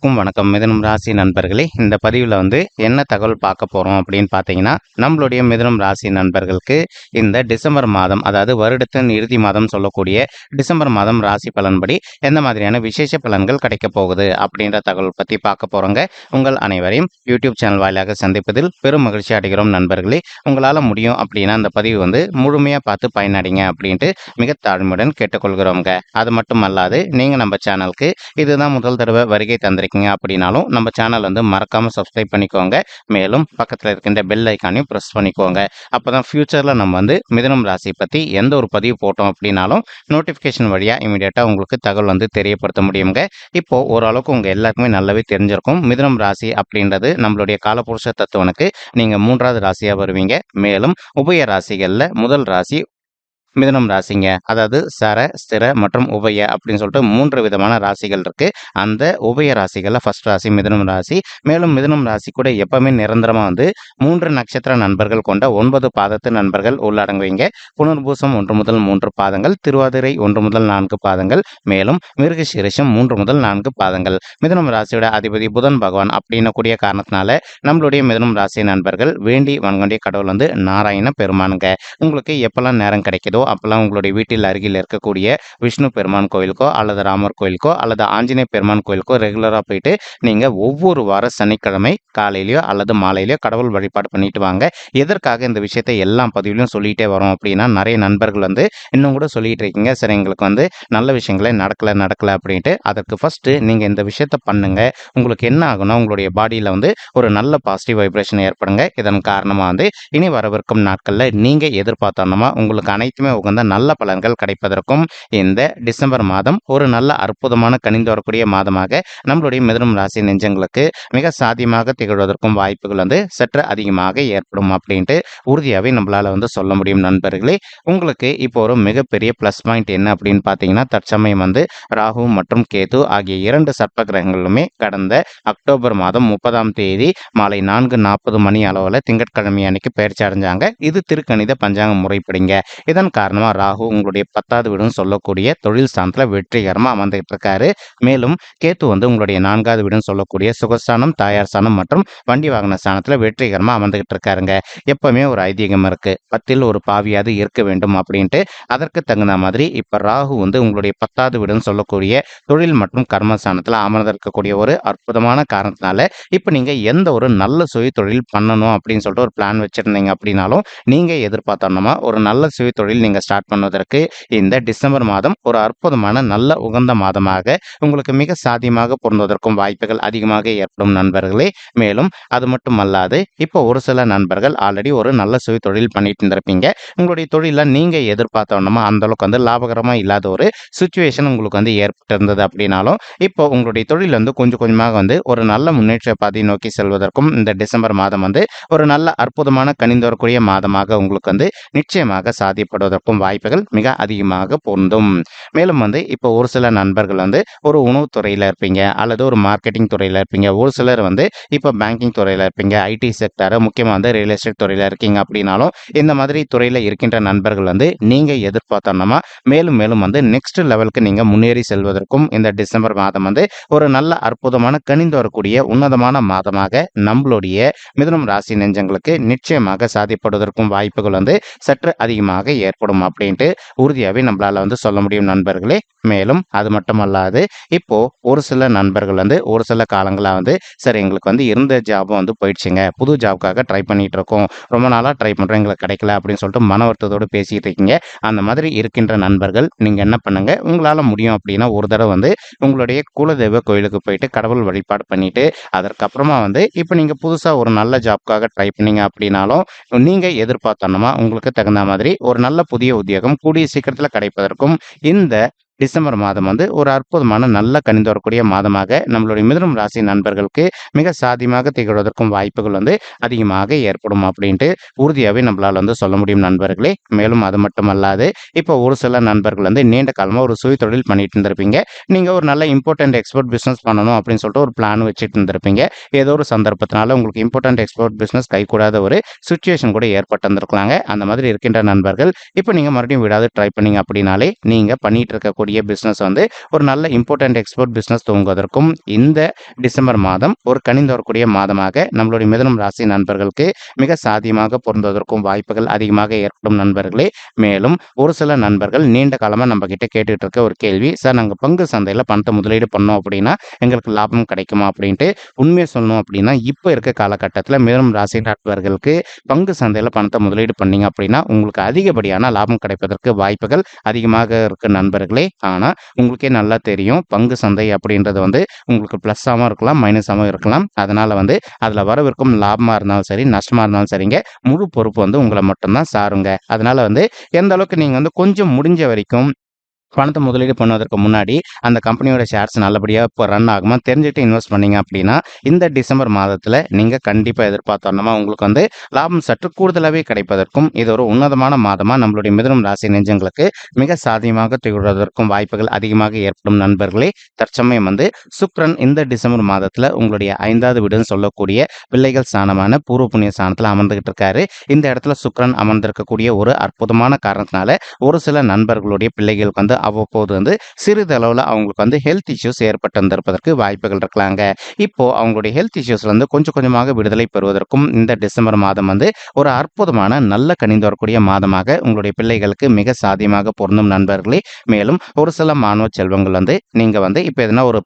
அனைவருக்கும் வணக்கம். மிதுனம் ராசி நண்பர்களே, இந்த பதிவில் என்ன தகவல் பார்க்க போகிறோம் அப்படின்னு பார்த்தீங்கன்னா, நம்மளுடைய மிதுனம் ராசி நண்பர்களுக்கு இந்த டிசம்பர் மாதம், அதாவது வருடத்தின் இறுதி மாதம் சொல்லக்கூடிய டிசம்பர் மாதம் ராசி பலன்படி எந்த மாதிரியான விசேஷ பலன்கள் கிடைக்க போகுது அப்படின்ற தகவல் பற்றி பார்க்க போகிறோங்க. உங்கள் அனைவரையும் யூடியூப் சேனல் வாயிலாக சந்திப்பதில் பெரும் மகிழ்ச்சி அடைகிறோம் நண்பர்களே. உங்களால் முடியும் அப்படின்னா அந்த பதிவு முழுமையாக பார்த்து பயனடைங்க அப்படின்ட்டு மிக தாழ்மையுடன் கேட்டுக்கொள்கிறோங்க. அது மட்டும் அல்லாது நீங்கள் நம்ம சேனலுக்கு இதுதான் முதல் தடவை வருகை தந்திருக்கீங்க அப்படின்னாலும் நம்ம சேனல் மறக்காம சப்ஸ்கிரைப் பண்ணிக்கோங்க. மேலும் பக்கத்தில் இருக்கின்ற பெல் ஐக்கானையும் ப்ரெஸ் பண்ணிக்கோங்க. அப்பதான் ஃபியூச்சர்ல நம்ம மிதுனம் ராசி பத்தி எந்த ஒரு பதிவு போட்டோம் அப்படின்னாலும் நோட்டிபிகேஷன் வழியா இமீடியட்டா உங்களுக்கு தகவல் தெரியப்படுத்த முடியுங்க. இப்போ ஓரளவுக்கு உங்க எல்லாருக்குமே நல்லாவே தெரிஞ்சிருக்கும். மிதுனம் ராசி அப்படின்றது நம்மளுடைய காலபுருஷ தத்துவனுக்கு நீங்க 3வது ராசியா வருவீங்க. மேலும் உபய ராசிகள்ல முதல் ராசி மிதுனம் ராசிங்க. அதாவது சர, ஸ்திர மற்றும் உபய அப்படின்னு சொல்லிட்டு 3 விதமான ராசிகள் இருக்கு. அந்த உபய ராசிகள்ல ஃபர்ஸ்ட் ராசி மிதுனம் ராசி. மேலும் மிதுனம் ராசி கூட எப்பவுமே நிரந்தரமா 3 நட்சத்திர நண்பர்கள் கொண்ட 9 பாதத்து நண்பர்கள் உள்ளடங்குவீங்க. புனர்பூசம் 1 முதல் 3 பாதங்கள், திருவாதிரை 1 முதல் 4 பாதங்கள், மேலும் மிருகசீரிஷம் 3 முதல் 4 பாதங்கள். மிதுனம் ராசியோட அதிபதி புதன் பகவான் அப்படின்னு கூடிய காரணத்தினால நம்மளுடைய மிதுனம் ராசி நண்பர்கள் வேண்டி வணங்கக்கூடிய கடவுள் நாராயண பெருமானுங்க. உங்களுக்கு எப்பெல்லாம் நேரம் கிடைக்குதோ அப்பெல்லாம் உங்களுடைய வீட்டில் அருகில் இருக்கக்கூடிய விஷ்ணு பெருமான் கோயிலுக்கோ அல்லது ராமர் கோயிலுக்கோ அல்லது ஆஞ்சநேய பெருமான் கோயிலுக்கோ ரெகுலரா போயிட்டு நீங்க ஒவ்வொரு வார சனிக்கிழமை காலையிலயோ அல்லது மாலையிலயோ கடவுள் வழிபாடு பண்ணிட்டு வாங்க. எதற்காக இந்த விஷயத்தை எல்லா பதிவிலையும் சொல்லிட்டே வரோம் அப்படின்னா, நிறைய நண்பர்கள் இன்னும் கூட சொல்லிட்டு இருக்கீங்க, சரி எங்களுக்கு நல்ல விஷயங்களே நடக்கல அப்படின்ட்டு. அதற்கு ஃபர்ஸ்ட் நீங்க இந்த விஷயத்த பண்ணுங்க. உங்களுக்கு என்ன ஆகும்னா, உங்களுடைய பாடியில ஒரு நல்ல பாசிட்டிவ் வைப்ரேஷன் ஏற்படுங்க. இதன் காரணமா இனி வரவிருக்கும் நாட்கள்ல நீங்க எதிர்பார்த்தோம்னா உங்களுக்கு அனைத்துமே உகந்த நல்ல பலன்கள் கிடைப்பதற்கும் இந்த டிசம்பர் மாதம் ஒரு நல்ல அற்புதமான கனிந்து வரக்கூடிய மாதமாக நம்மளுடைய மிதுனம் ராசி நெஞ்சங்களுக்கு மிக சாத்தியமாக திகழ்வதற்கும் வாய்ப்புகள் சற்று அதிகமாக ஏற்படும் அப்படின்ட்டு உறுதியாகவே நம்மளால சொல்ல முடியும் நண்பர்களே. உங்களுக்கு இப்போ ஒரு மிகப்பெரிய பிளஸ் பாயிண்ட் என்ன அப்படின்னு பார்த்தீங்கன்னா, தற்சமயம் ராகு மற்றும் கேது ஆகிய 2 சர்ப்ப கிரகங்களுமே கடந்த அக்டோபர் மாதம் 30ஆம் தேதி மாலை 4:40 மணி அளவில் திங்கட்கிழமை அன்னைக்கு பயிற்சி அடைஞ்சாங்க. இது திருக்கணித பஞ்சாங்க முறைப்படிங்க. இதன் காரணமா ராகு உங்களுடைய 10வது வீடுன்னு சொல்லக்கூடிய தொழில் ஸ்தானத்துல வெற்றிகரமா அமர்ந்துகிட்டு இருக்காரு. மேலும் கேத்து உங்களுடைய 4வது வீடுன்னு சொல்லக்கூடிய சுகஸ்தானம், தாயார் ஸ்தானம் மற்றும் வண்டி வாகன ஸ்தானத்துல வெற்றிகரமா அமர்ந்துகிட்டு இருக்காருங்க. எப்பவுமே ஒரு ஐதீகம் இருக்கு, 10ல் ஒரு பாவியாவது இருக்க வேண்டும் அப்படின்ட்டு. அதற்கு தகுந்த மாதிரி இப்ப ராகு உங்களுடைய 10வது வீடுன்னு சொல்லக்கூடிய தொழில் மற்றும் கர்மஸ்தானத்துல அமர்ந்திருக்கக்கூடிய ஒரு அற்புதமான காரணத்தினால இப்ப நீங்க எந்த ஒரு நல்ல சுய தொழில் பண்ணணும் அப்படின்னு சொல்லிட்டு ஒரு பிளான் வச்சிருந்தீங்க அப்படின்னாலும் நீங்க எதிர்பார்த்தோம்னா ஒரு நல்ல சுய தொழில் நீங்க ஸ்டார்ட் பண்ணுவதற்கு இந்த டிசம்பர் மாதம் ஒரு அற்புதமான நல்ல உகந்த மாதமாக உங்களுக்கு மிக சாத்தியமாக பொருந்துவதற்கும் வாய்ப்புகள் அதிகமாக ஏற்படும் நண்பர்களே. மேலும் அது மட்டும் அல்லாது இப்போ ஒரு சில நண்பர்கள் ஆல்ரெடி ஒரு நல்ல சுய தொழில் பண்ணிட்டு இருந்திருப்பீங்க. உங்களுடைய தொழில நீங்க எதிர்பார்த்தோம்னா அந்த அளவுக்கு லாபகரமா இல்லாத ஒரு சுச்சுவேஷன் உங்களுக்கு ஏற்பட்டு இருந்தது அப்படின்னாலும் இப்போ உங்களுடைய தொழில் கொஞ்சம் கொஞ்சமாக ஒரு நல்ல முன்னேற்ற பாதையை நோக்கி செல்வதற்கும் இந்த டிசம்பர் மாதம் ஒரு நல்ல அற்புதமான கனிந்து வரக்கூடிய மாதமாக உங்களுக்கு நிச்சயமாக சாத்தியப்படுவதற்கும் வாய்ப்புகள் மிக அதிகமாக பொருந்தும். மேலும் இப்போ ஒரு சில நண்பர்கள் ஒரு உணவு துறையில இருப்பீங்க அல்லது ஒரு மார்க்கெட்டிங் துறையில இருப்பீங்க. ஒரு சிலர் இப்போ பேங்கிங் துறையில இருப்பீங்க, ஐடி செக்டர், முக்கியமா ரியல் எஸ்டேட் துறையில இருக்கீங்க அப்படின்னாலும் இந்த மாதிரி துறையில இருக்கின்ற நண்பர்கள் நீங்க எதிர்பார்த்தோம்னா மேலும் மேலும் நெக்ஸ்ட் லெவலுக்கு நீங்க முன்னேறி செல்வதற்கும் இந்த டிசம்பர் மாதம் ஒரு நல்ல அற்புதமான கனிந்து வரக்கூடிய உன்னதமான மாதமாக நம்மளுடைய மிதுனம் ராசி நெஞ்சங்களுக்கு நிச்சயமாக சாதிப்படுவதற்கும் வாய்ப்புகள் சற்று அதிகமாக ஏற்படும் அப்படின்ட்டு உறுதியாகவே நம்மளால சொல்ல முடியும் நண்பர்களே. மேலும் அது மட்டுமல்லாது இப்போ ஒரு சில நண்பர்கள் ஒரு சில காலங்களா சரி எங்களுக்கு இருந்த ஜாபும் போயிடுச்சுங்க, புது ஜாப்காக ட்ரை பண்ணிட்டு இருக்கோம், ரொம்ப நாளா ட்ரை பண்றோம், எங்களுக்கு கிடைக்கல அப்படின்னு சொல்லிட்டு மன வருத்தத்தோடு பேசிட்டு இருக்கீங்க. அந்த மாதிரி இருக்கின்ற நண்பர்கள் நீங்க என்ன பண்ணுங்க, உங்களால முடியும் அப்படின்னா ஒரு தடவை உங்களுடைய குலதெய்வ கோயிலுக்கு போயிட்டு கடவுள் வழிபாடு பண்ணிட்டு அதற்கப்புறமா இப்போ நீங்க புதுசா ஒரு நல்ல ஜாப்காக ட்ரை பண்ணீங்க அப்படின்னாலும் நீங்க எதிர்பார்த்தோம்னா உங்களுக்கு தகுந்த மாதிரி ஒரு நல்ல புதிய உத்தியோகம் கூடிய சீக்கிரத்தில் கிடைப்பதற்கும் இந்த டிசம்பர் மாதம் ஒரு அற்புதமான நல்ல கனிந்து வரக்கூடிய மாதமாக நம்மளுடைய மிதுனம் ராசி நண்பர்களுக்கு மிக சாத்தியமாக திகழ்வதற்கும் வாய்ப்புகள் அதிகமாக ஏற்படும் அப்படின்ட்டு உறுதியாகவே நம்மளால சொல்ல முடியும் நண்பர்களே. மேலும் அது மட்டும் அல்லாது இப்போ ஒரு சில நண்பர்கள் நீண்ட காலமாக ஒரு சுய தொழில் பண்ணிட்டு இருந்திருப்பீங்க. நீங்க ஒரு நல்ல இம்போர்ட்டன்ட் எக்ஸ்போர்ட் பிசினஸ் பண்ணணும் அப்படின்னு சொல்லிட்டு ஒரு பிளான் வச்சுட்டு இருந்திருப்பீங்க. ஏதோ ஒரு சந்தர்ப்பத்தினால உங்களுக்கு இம்போர்ட்டன்ட் எக்ஸ்போர்ட் பிசினஸ் கைகூடாத ஒரு சுச்சுவேஷன் கூட ஏற்பட்டு இருந்திருக்கலாங்க. அந்த மாதிரி இருக்கின்ற நண்பர்கள் இப்போ நீங்க மறுபடியும் விடாது ட்ரை பண்ணீங்க அப்படின்னாலே நீங்க பண்ணிட்டு இருக்க இருக்கக்கூடிய பிசினஸ் வந்து ஒரு நல்ல இம்போர்ட்டன்ட் எக்ஸ்போர்ட் பிசினஸ் துவங்குவதற்கும் இந்த டிசம்பர் மாதம் ஒரு கனிந்து வரக்கூடிய மாதமாக நம்மளுடைய மிதுனம் ராசி நண்பர்களுக்கு மிக சாத்தியமாக பொருந்துவதற்கும் வாய்ப்புகள் அதிகமாக ஏற்படும் நண்பர்களே. மேலும் ஒரு சில நண்பர்கள் நீண்ட காலமா நம்ம கிட்ட கேட்டுட்டு இருக்க ஒரு கேள்வி, சார் நாங்க பங்கு சந்தையில பணத்தை முதலீடு பண்ணோம் அப்படின்னா எங்களுக்கு லாபம் கிடைக்குமா அப்படின்ட்டு. உண்மையை சொல்லணும் அப்படின்னா இப்ப இருக்க காலகட்டத்தில் மிதுனம் ராசி நண்பர்களுக்கு பங்கு சந்தையில பணத்தை முதலீடு பண்ணீங்க அப்படின்னா உங்களுக்கு அதிகப்படியான லாபம் கிடைப்பதற்கு வாய்ப்புகள் அதிகமாக இருக்கு நண்பர்களே. ஆனா உங்களுக்கே நல்லா தெரியும் பங்கு சந்தை அப்படின்றது வந்து உங்களுக்கு பிளஸ்ஸாகவும் இருக்கலாம் மைனஸாகவும் இருக்கலாம். அதனால வந்து அதுல வரவிருக்கும் லாபமா இருந்தாலும் சரி நஷ்டமா இருந்தாலும் சரிங்க, முழு பொறுப்பு வந்து உங்களை மட்டும்தான் சாருங்க. அதனால வந்து எந்த அளவுக்கு நீங்க வந்து கொஞ்சம் முடிஞ்ச வரைக்கும் பணத்தை முதலீடு பண்ணுவதற்கு முன்னாடி அந்த கம்பெனியோட ஷேர்ஸ் நல்லபடியாக இப்போ ரன் ஆகுமா தெரிஞ்சுட்டு இன்வெஸ்ட் பண்ணீங்க அப்படின்னா இந்த டிசம்பர் மாதத்தில் நீங்கள் கண்டிப்பாக எதிர்பார்த்தோன்னா உங்களுக்கு வந்து லாபம் சற்று கூடுதலாகவே கிடைப்பதற்கும் இது ஒரு உன்னதமான மாதமாக நம்மளுடைய மிதுனம் ராசி நெஞ்சங்களுக்கு மிக சாத்தியமாக திகழ்வதற்கும் வாய்ப்புகள் அதிகமாக ஏற்படும் நண்பர்களே. தற்சமயம் வந்து சுக்ரன் இந்த டிசம்பர் மாதத்தில் உங்களுடைய 5வது வீடுன்னு சொல்லக்கூடிய பிள்ளைகள் ஸ்தானமான பூர்வ புண்ணிய ஸ்தானத்தில் அமர்ந்துகிட்டு இருக்காரு. இந்த இடத்துல சுக்ரன் அமர்ந்திருக்கக்கூடிய ஒரு அற்புதமான காரணத்தினால ஒரு சில நண்பர்களுடைய பிள்ளைகளுக்கு வந்து அவ்வப்போது வந்து சிறிதளவில் அவங்களுக்கு வந்து ஹெல்த் இஷ்யூஸ் ஏற்பட்டு வந்திருப்பதற்கு வாய்ப்புகள் இருக்கலாங்க. இப்போ அவங்களுடைய ஹெல்த் இஷ்யூஸ்ல இருந்து கொஞ்சம் கொஞ்சமாக விடுதலை பெறுவதற்கும் இந்த டிசம்பர் மாதம் வந்து ஒரு அற்புதமான நல்ல கனிந்து வரக்கூடிய மாதமாக உங்களுடைய பிள்ளைகளுக்கு மிக சாத்தியமாக பொருந்தும் நண்பர்களே. மேலும் ஒரு சில மாணவ செல்வங்கள் வந்து நீங்க வந்து இப்போ எதனா ஒரு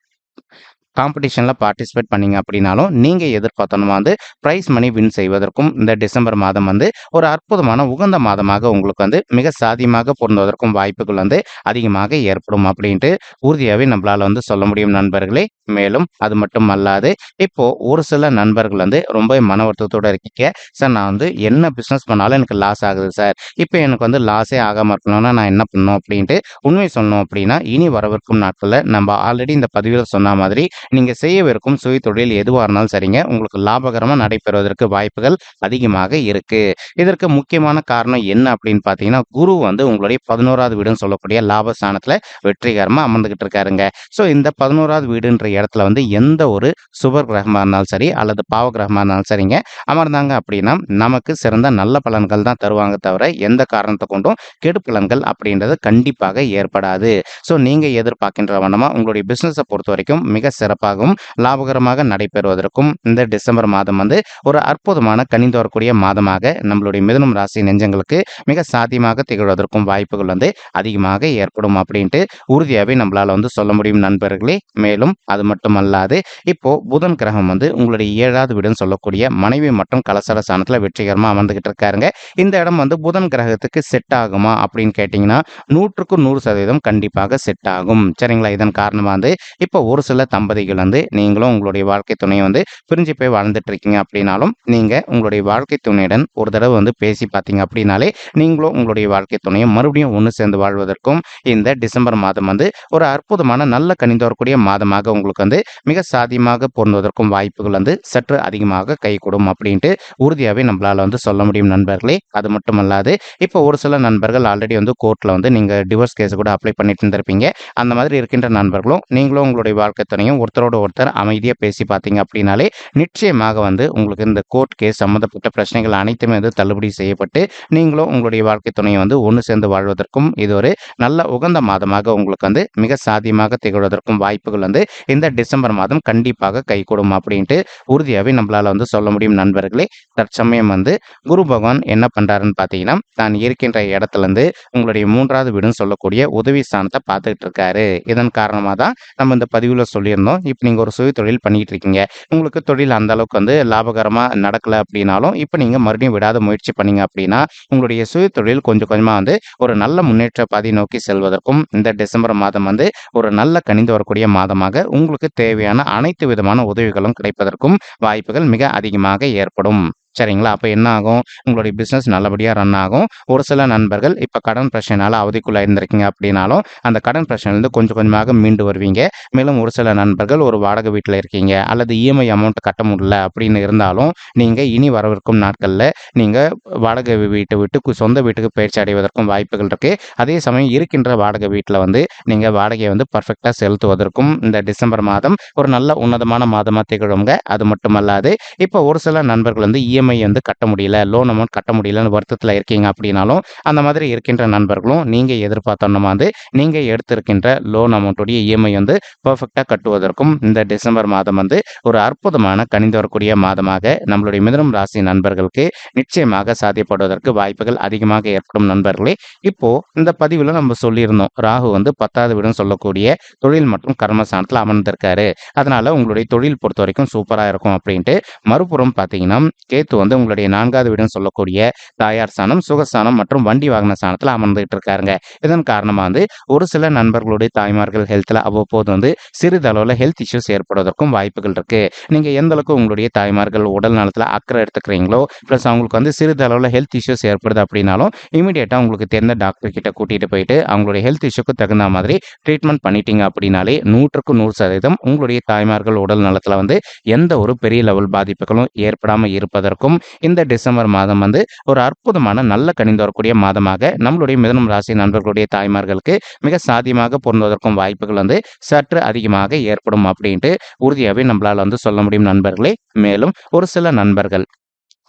காம்படிஷன்ல பார்ட்டிசிபேட் பண்ணீங்க அப்படின்னாலும் நீங்க எதிர்பார்த்தோம் வந்து பிரைஸ் மணி வின் செய்வதற்கும் இந்த டிசம்பர் மாதம் வந்து ஒரு அற்புதமான உகந்த மாதமாக உங்களுக்கு வந்து மிக சாத்தியமாக பொருந்துவதற்கும் வாய்ப்புகள் வந்து அதிகமாக ஏற்படும் அப்படின்ட்டு உறுதியாகவே நம்மளால வந்து சொல்ல முடியும் நண்பர்களே. மேலும் அது மட்டும் அல்லாது இப்போ ஒரு சில நண்பர்கள் வந்து ரொம்ப மன வருத்தத்தோட இருக்கீங்க, சார் நான் வந்து என்ன பிஸ்னஸ் பண்ணாலும் எனக்கு லாஸ் ஆகுது சார், இப்போ எனக்கு வந்து லாஸே ஆகாம இருக்கணும்னா நான் என்ன பண்ணணும் அப்படின்ட்டு. உண்மை சொல்லணும் அப்படின்னா இனி வரவிருக்கும் நாட்களில் நம்ம ஆல்ரெடி இந்த பதிவில் சொன்ன மாதிரி நீங்க செய்யவிருக்கும் சுய தொழில் எதுவாக இருந்தாலும் சரிங்க உங்களுக்கு லாபகரமா நடைபெறுவதற்கு வாய்ப்புகள் அதிகமாக இருக்கு. இதற்கு முக்கியமான காரணம் என்ன அப்படின்னு பாத்தீங்கன்னா குரு வந்து உங்களுடைய 11வது வீடுன்னு சொல்லக்கூடிய லாபஸ்தானத்துல வெற்றிகரமா அமர்ந்துகிட்டு இருக்காருங்க. ஸோ இந்த 11வது வீடுன்ற இடத்துல வந்து எந்த ஒரு சுபர் கிரகமா இருந்தாலும் சரி அல்லது பாவ கிரகமா இருந்தாலும் சரிங்க அமர்ந்தாங்க அப்படின்னா நமக்கு சிறந்த நல்ல பலன்கள் தான் தருவாங்க தவிர எந்த காரணத்தை கொண்டும் கெடு பலன்கள் அப்படின்றது கண்டிப்பாக ஏற்படாது. ஸோ நீங்க எதிர்பார்க்கின்ற வண்ணமா உங்களுடைய பிசினஸை பொறுத்த வரைக்கும் மிக சிறப்பாகவும் லாபகரமாக நடைபெறுவதற்கும் இந்த டிசம்பர் மாதம் வந்து ஒரு அற்புதமான கனிந்து வரக்கூடிய மாதமாக நம்மளுடைய மிதுனம் ராசி நெஞ்சங்களுக்கு மிக சாத்தியமாக திகழ்வதற்கும் வாய்ப்புகள் வந்து அதிகமாக ஏற்படும் அப்படின்ட்டு உறுதியாகவே நம்மளால வந்து சொல்ல முடியும் நண்பர்களே. மேலும் அது மட்டுமல்லாது இப்போ புதன் கிரகம் வந்து உங்களுடைய 7வது வீடுன்னு சொல்லக்கூடிய மனைவி மற்றும் கலசர ஸ்தானத்துல வெற்றிகரமா அமர்ந்துகிட்டு இருக்காருங்க. இந்த இடம் வந்து புதன் கிரகத்துக்கு செட் ஆகுமா அப்படின்னு கேட்டீங்கன்னா 100க்கு 100% கண்டிப்பாக செட் ஆகும். சரிங்களா? இதன் காரணமா வந்து இப்போ ஒரு சில தம்பதிகள் வந்து நீங்களும் உங்களுடைய வாழ்க்கை துணையை வந்து பிரிஞ்சு போய் வாழ்ந்துட்டு இருக்கீங்க அப்படின்னாலும் நீங்க உங்களுடைய வாழ்க்கை துணையுடன் ஒரு தடவை வந்து பேசி பார்த்தீங்க அப்படின்னாலே நீங்களும் உங்களுடைய வாழ்க்கை துணையை மறுபடியும் ஒன்று சேர்ந்து வாழ்வதற்கும் இந்த டிசம்பர் மாதம் வந்து ஒரு அற்புதமான நல்ல கனிந்து வரக்கூடிய மாதமாக உங்களுக்கு வந்து மிக சாத்தியமாக பொருந்துவதற்கும் வாய்ப்புகள் வந்து சற்று அதிகமாக கைகூடும் அப்படின்ட்டு உறுதியாகவே நம்மளால வந்து சொல்ல முடியும் நண்பர்களே. அது மட்டுமல்லாது இப்போ ஒரு சில நண்பர்கள் ஆல்ரெடி வந்து கோர்ட்ல வந்து நீங்க டிவோர்ஸ் கேஸ் கூட அப்ளை பண்ணிட்டு இருந்திருப்பீங்க. அந்த மாதிரி இருக்கின்ற நண்பர்களும் நீங்களும் உங்களுடைய வாழ்க்கை துணையும் ஒருத்தரோட ஒருத்தர் அமைதியாக பேசி பார்த்தீங்க அப்படின்னாலே நிச்சயமாக வந்து உங்களுக்கு இந்த கோர்ட் கேஸ் சம்மந்தப்பட்ட பிரச்சனைகள் அனைத்துமே வந்து தள்ளுபடி செய்யப்பட்டு நீங்களும் உங்களுடைய வாழ்க்கை துணையை வந்து ஒன்று சேர்ந்து வாழ்வதற்கும் இது ஒரு நல்ல உகந்த மாதமாக உங்களுக்கு வந்து மிக சாத்தியமாக திகழ்வதற்கும் வாய்ப்புகள் வந்து இந்த டிசம்பர் மாதம் கண்டிப்பாக கைகூடும் அப்படின்ட்டு உறுதியாகவே நம்மளால வந்து சொல்ல முடியும் நண்பர்களே. தற்சமயம் வந்து குரு பகவான் என்ன பண்றாருன்னு பார்த்தீங்கன்னா நான் இருக்கின்ற இடத்துல இருந்து உங்களுடைய 3வது வீடுன்னு சொல்லக்கூடிய உதவி ஸ்தானத்தை பார்த்துக்கிட்டு இருக்காரு. இதன் காரணமாக தான் நம்ம இந்த பதிவில் சொல்லியிருந்தோம். இப்போ நீங்கள் ஒரு சுய தொழில் பண்ணிட்டு இருக்கீங்க, உங்களுக்கு தொழில் அந்த அளவுக்கு வந்து லாபகரமாக நடக்கலை அப்படின்னாலும் இப்போ நீங்கள் மறுபடியும் விடாத முயற்சி பண்ணீங்க அப்படின்னா உங்களுடைய சுய தொழில் கொஞ்சம் கொஞ்சமாக வந்து ஒரு நல்ல முன்னேற்ற பாதை நோக்கி செல்வதற்கும் இந்த டிசம்பர் மாதம் வந்து ஒரு நல்ல கனிந்து வரக்கூடிய மாதமாக உங்களுக்கு தேவையான அனைத்து விதமான உதவிகளும் கிடைப்பதற்கும் வாய்ப்புகள் மிக அதிகமாக ஏற்படும். சரிங்களா? அப்போ என்ன ஆகும், உங்களுடைய பிஸ்னஸ் நல்லபடியாக ரன் ஆகும். ஒரு சில நண்பர்கள் இப்போ கடன் பிரச்சனைனால அவதிக்குள்ளே இருந்திருக்கீங்க அப்படின்னாலும் அந்த கடன் பிரச்சனையிலேருந்து கொஞ்சம் கொஞ்சமாக மீண்டு வருவீங்க. மேலும் ஒரு சில நண்பர்கள் ஒரு வாடகை வீட்டில் இருக்கீங்க அல்லது இஎம்ஐ அமௌண்ட் கட்ட முடியல அப்படின்னு இருந்தாலும் நீங்கள் இனி வரவிருக்கும் நாட்களில் நீங்கள் வாடகை வீட்டை விட்டு சொந்த வீட்டுக்கு பயிற்சி அடைவதற்கும் வாய்ப்புகள் இருக்குது. அதே சமயம் இருக்கின்ற வாடகை வீட்டில் வந்து நீங்கள் வாடகையை வந்து பர்ஃபெக்டாக செலுத்துவதற்கும் இந்த டிசம்பர் மாதம் ஒரு நல்ல உன்னதமான மாதமாக திகழுங்க. அது மட்டுமல்லாது இப்போ ஒரு சில நண்பர்கள் வந்து இஎம்ஐ இஎம்ஐ வந்து கட்ட முடியல, லோன் அமௌண்ட் கட்ட முடியலன்னு வருத்தத்தில் இருக்கீங்க அப்படின்னாலும், அந்த மாதிரி இருக்கின்ற நண்பர்களும் நீங்கள் எதிர்பார்த்தோன்னா வந்து நீங்கள் எடுத்திருக்கின்ற லோன் அமௌண்ட்டுடைய இஎம்ஐ வந்து பெர்ஃபெக்டாக கட்டுவதற்கும் இந்த டிசம்பர் மாதம் வந்து ஒரு அற்புதமான கனிந்து வரக்கூடிய மாதமாக நம்மளுடைய மிதுனம் ராசி நண்பர்களுக்கு நிச்சயமாக சாத்தியப்படுவதற்கு வாய்ப்புகள் அதிகமாக ஏற்படும் நண்பர்களே. இப்போ இந்த பதிவில் நம்ம சொல்லியிருந்தோம், ராகு வந்து 10வது வீடுன்னு சொல்லக்கூடிய தொழில் மற்றும் கர்மஸ்தானத்தில் அமர்ந்திருக்காரு, அதனால உங்களுடைய தொழில் பொறுத்த வரைக்கும் சூப்பராக இருக்கும் அப்படின்ட்டு. மறுபுறம் பார்த்தீங்கன்னா கேத்து வந்து உங்களுடைய 4வது வீடுன்னு சொல்லக்கூடிய தாயார் ஸ்தானம், சுகஸ்தானம் மற்றும் வண்டி வாகன ஸ்தானத்தில் அமர்ந்துகிட்டு இருக்காருங்க. இதன் காரணமாக வந்து ஒரு சில நண்பர்களுடைய தாய்மார்கள் ஹெல்த்தில் அவ்வப்போது வந்து சிறிதளவில் ஹெல்த் இஷ்யூஸ் ஏற்படுவதற்கும் வாய்ப்புகள் இருக்கு. நீங்கள் எந்த அளவுக்கு உங்களுடைய தாய்மார்கள் உடல் நலத்தில் அக்கறை எடுத்துக்கிறீங்களோ, ப்ளஸ் அவங்களுக்கு வந்து சிறிதளவில் ஹெல்த் இஷ்யூஸ் ஏற்படுது அப்படின்னாலும் இமீடியட்டாக உங்களுக்கு தெரிந்த டாக்டர் கிட்ட கூட்டிகிட்டு போயிட்டு அவங்களுடைய ஹெல்த் இஷ்யூக்கு தகுந்த மாதிரி ட்ரீட்மெண்ட் பண்ணிட்டீங்க அப்படின்னாலே 100% உங்களுடைய தாய்மார்கள் உடல் நலத்தில் வந்து எந்த ஒரு பெரிய லெவல் பாதிப்புகளும் ஏற்படாமல் இருப்பதற்கும் இந்த டிசம்பர் மாதம் வந்து ஒரு அற்புதமான நல்ல கனிந்து வரக்கூடிய மாதமாக நம்மளுடைய மிதுனம் ராசி நண்பர்களுடைய தாய்மார்களுக்கு மிக சாத்தியமாக பொருந்துவதற்கும் வாய்ப்புகள் வந்து சற்று அதிகமாக ஏற்படும் அப்படின்ட்டு உறுதியாகவே நம்மளால் வந்து சொல்ல முடியும் நண்பர்களே. மேலும் ஒரு சில நண்பர்கள்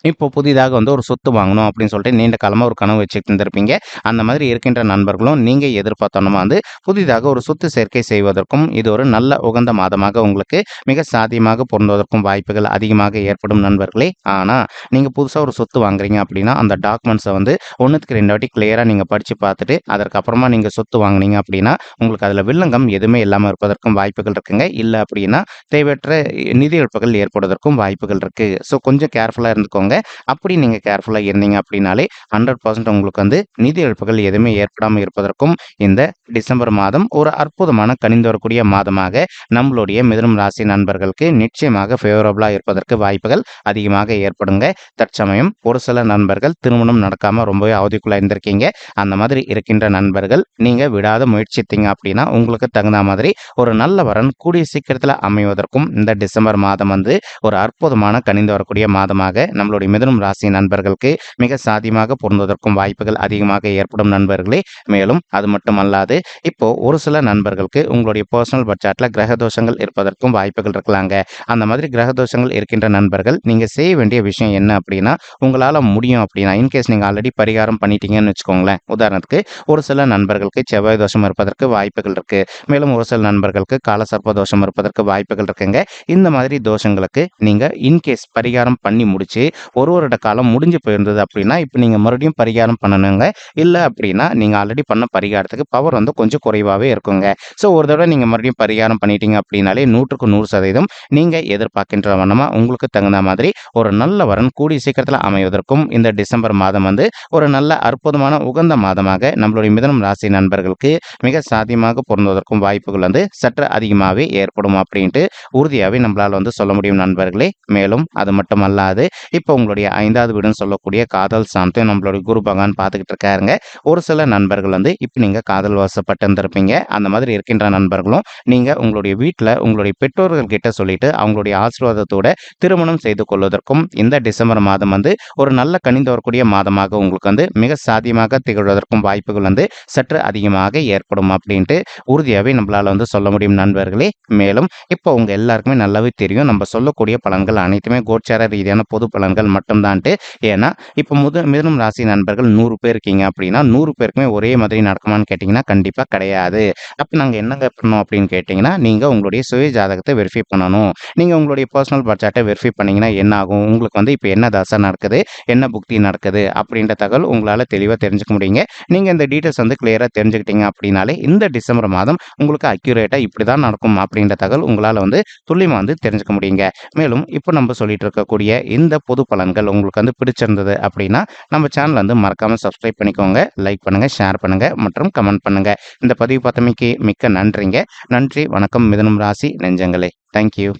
இப்போ புதிதாக வந்து ஒரு சொத்து வாங்கணும் அப்படின்னு சொல்லிட்டு நீண்ட காலமாக ஒரு கனவு வச்சுட்டு இருந்திருப்பீங்க. அந்த மாதிரி இருக்கின்ற நண்பர்களும் நீங்கள் எதிர்பார்த்தோன்னா வந்து புதிதாக ஒரு சொத்து சேர்க்கை செய்வதற்கும் இது ஒரு நல்ல உகந்த மாதமாக உங்களுக்கு மிக சாத்தியமாக பொருந்துவதற்கும் வாய்ப்புகள் அதிகமாக ஏற்படும் நண்பர்களே. ஆனால் நீங்கள் புதுசாக ஒரு சொத்து வாங்குறீங்க அப்படின்னா அந்த டாக்குமெண்ட்ஸை வந்து 1க்கு 2 வாட்டி கிளியராக நீங்கள் படித்து பார்த்துட்டு அதற்கப்புறமா நீங்கள் சொத்து வாங்கினீங்க அப்படின்னா உங்களுக்கு அதில் வில்லங்கம் எதுவுமே இல்லாமல் இருப்பதற்கும் வாய்ப்புகள் இருக்குங்க. இல்லை அப்படின்னா தேவையற்ற நிதி இழப்புகள் ஏற்படுவதற்கும் வாய்ப்புகள் இருக்குது. ஸோ கொஞ்சம் கேர்ஃபுல்லாக இருந்துக்கோங்க. அப்படி நீங்கள் கேர்ஃபுல்லாக இருந்தீங்க அப்படின்னாலே 100% உங்களுக்கு வந்து நிதி இழப்புகள் எதுவுமே ஏற்படாமல் இருப்பதற்கும் இந்த டிசம்பர் மாதம் ஒரு அற்புதமான கனிந்து வரக்கூடிய மாதமாக நம்மளுடைய மிதுனம் ராசி நண்பர்களுக்கு நிச்சயமாக ஃபேவரபுளாக இருப்பதற்கு வாய்ப்புகள் அதிகமாக ஏற்படுங்க. தற்சமயம் ஒரு சில நண்பர்கள் திருமணம் நடக்காமல் ரொம்பவே அவதிக்குள்ளே இருந்திருக்கீங்க. அந்த மாதிரி இருக்கின்ற நண்பர்கள் நீங்கள் விடாத முயற்சித்தீங்க அப்படின்னா உங்களுக்கு தகுந்த மாதிரி ஒரு நல்ல வரன் கூடிய சீக்கிரத்தில் அமைவதற்கும் இந்த டிசம்பர் மாதம் வந்து ஒரு அற்புதமான கனிந்து வரக்கூடிய மாதமாக நம்மளுடைய மிதுனம் ராசி நண்பர்களுக்கு மிக சாத்தியமாக பொருந்துவதற்கும் வாய்ப்புகள் அதிகமாக ஏற்படும் நண்பர்களே. மேலும் அது மட்டுமல்லாது இப்போ ஒரு சில நண்பர்களுக்கு உங்களுடைய பர்சனல் பட்ஜெட்டில் கிரக தோஷங்கள் இருப்பதற்கும் வாய்ப்புகள் இருக்கலாங்க. அந்த மாதிரி கிரக தோஷங்கள் இருக்கின்ற நண்பர்கள் நீங்கள் செய்ய வேண்டிய விஷயம் என்ன அப்படின்னா, உங்களால் முடியும் அப்படின்னா இன்கேஸ் நீங்கள் ஆல்ரெடி பரிகாரம் பண்ணிட்டீங்கன்னு வச்சுக்கோங்களேன். உதாரணத்துக்கு ஒரு சில நண்பர்களுக்கு செவ்வாய் தோஷம் இருப்பதற்கு வாய்ப்புகள் இருக்கு. மேலும் ஒரு சில நண்பர்களுக்கு காலசர்ப்ப தோஷம் இருப்பதற்கு வாய்ப்புகள் இருக்குங்க. இந்த மாதிரி தோஷங்களுக்கு நீங்கள் இன்கேஸ் பரிகாரம் பண்ணி முடிச்சு ஒரு வருட காலம் முடிஞ்சு போயிருந்தது அப்படின்னா இப்போ நீங்கள் மறுபடியும் பரிகாரம் பண்ணணுங்க. இல்லை அப்படின்னா நீங்கள் ஆல்ரெடி பண்ண பரிகாரத்துக்கு பவர் வந்து கொஞ்சம் குறைவாகவே இருக்குங்க. ஸோ ஒரு தடவை நீங்கள் மறுபடியும் பரிகாரம் பண்ணிட்டீங்க அப்படின்னாலே 100% நீங்கள் எதிர்பார்க்கின்ற வண்ணமாக உங்களுக்கு தகுந்த மாதிரி ஒரு நல்ல வரன் கூடிய சீக்கிரத்தில் அமைவதற்கும் இந்த டிசம்பர் மாதம் வந்து ஒரு நல்ல அற்புதமான உகந்த மாதமாக நம்மளுடைய மிதுனம் ராசி நண்பர்களுக்கு மிக சாத்தியமாக பொருந்துவதற்கும் வாய்ப்புகள் வந்து சற்று அதிகமாகவே ஏற்படும் அப்படின்ட்டு உறுதியாகவே நம்மளால் வந்து சொல்ல முடியும் நண்பர்களே. மேலும் அது மட்டுமல்லாது இப்போ உங்களுடைய 5வது வீடுன்னு சொல்லக்கூடிய காதல் ஸ்தானத்தையும் நம்மளுடைய குரு பகவான் பார்த்துக்கிட்டு இருக்காருங்க. ஒரு சில நண்பர்கள் வந்து இப்போ நீங்கள் காதல் வசப்பட்டு இருந்திருப்பீங்க. அந்த மாதிரி இருக்கின்ற நண்பர்களும் நீங்கள் உங்களுடைய வீட்டில் உங்களுடைய பெற்றோர்கள் கிட்ட சொல்லிட்டு அவங்களுடைய ஆசீர்வாதத்தோட திருமணம் செய்து கொள்வதற்கும் இந்த டிசம்பர் மாதம் வந்து ஒரு நல்ல கனிந்து வரக்கூடிய மாதமாக உங்களுக்கு வந்து மிக சாத்தியமாக திகழ்வதற்கும் வாய்ப்புகள் வந்து சற்று அதிகமாக ஏற்படும் அப்படின்ட்டு உறுதியாகவே நம்மளால் வந்து சொல்ல முடியும் நண்பர்களே. மேலும் இப்போ உங்கள் எல்லாருக்குமே நல்லாவே தெரியும், நம்ம சொல்லக்கூடிய பலன்கள் அனைத்துமே கோச்சார ரீதியான பொது பலன்கள் மட்டும்தான்ட்டு. ஏன்னா இப்போ மிதுனம் ராசி நண்பர்கள் 100 பேர் இருக்கீங்க அப்படின்னா 100 பேருக்குமே ஒரே மாதிரி நடக்குமான்னு கேட்டிங்கன்னா கண்டிப்பாக கிடையாது. அப்போ நாங்கள் என்னங்க பண்ணணும் அப்படின்னு கேட்டிங்கன்னா, நீங்கள் உங்களுடைய சுய ஜாதகத்தை வெரிஃபை பண்ணணும். நீங்கள் உங்களுடைய பர்சனல் பட்ஜெட்டை வெரிஃபை பண்ணிங்கன்னா என்ன ஆகும், உங்களுக்கு வந்து இப்போ என்ன தசை நடக்குது, என்ன புக்தி நடக்குது அப்படின்ற தகவல் உங்களால் தெளிவாக தெரிஞ்சுக்க முடியுங்க. நீங்கள் இந்த டீட்டெயில்ஸ் வந்து கிளியராக தெரிஞ்சுக்கிட்டீங்க அப்படின்னாலே இந்த டிசம்பர் மாதம் உங்களுக்கு அக்யூரேட்டாக இப்படி தான் நடக்கும் அப்படின்ற தகவல் உங்களால் வந்து துல்லியமாக வந்து தெரிஞ்சுக்க முடியுங்க. மேலும் இப்போ நம்ம சொல்லிட்டு இருக்கக்கூடிய இந்த பொது பலன்கள் உங்களுக்கு வந்து பிடிச்சிருந்தது அப்படின்னா நம்ம சேனல் வந்து மறக்காமல் சப்ஸ்கிரைப் பண்ணிக்கோங்க, லைக் பண்ணுங்கள், ஷேர் பண்ணுங்கள் மற்றும் கமெண்ட் பண்ணுங்கள். இந்த பதிவு பார்த்தமைக்கு மிக்க நன்றிங்க. நன்றி, வணக்கம் மிதுனம் ராசி நெஞ்சங்களே. தேங்க்யூ.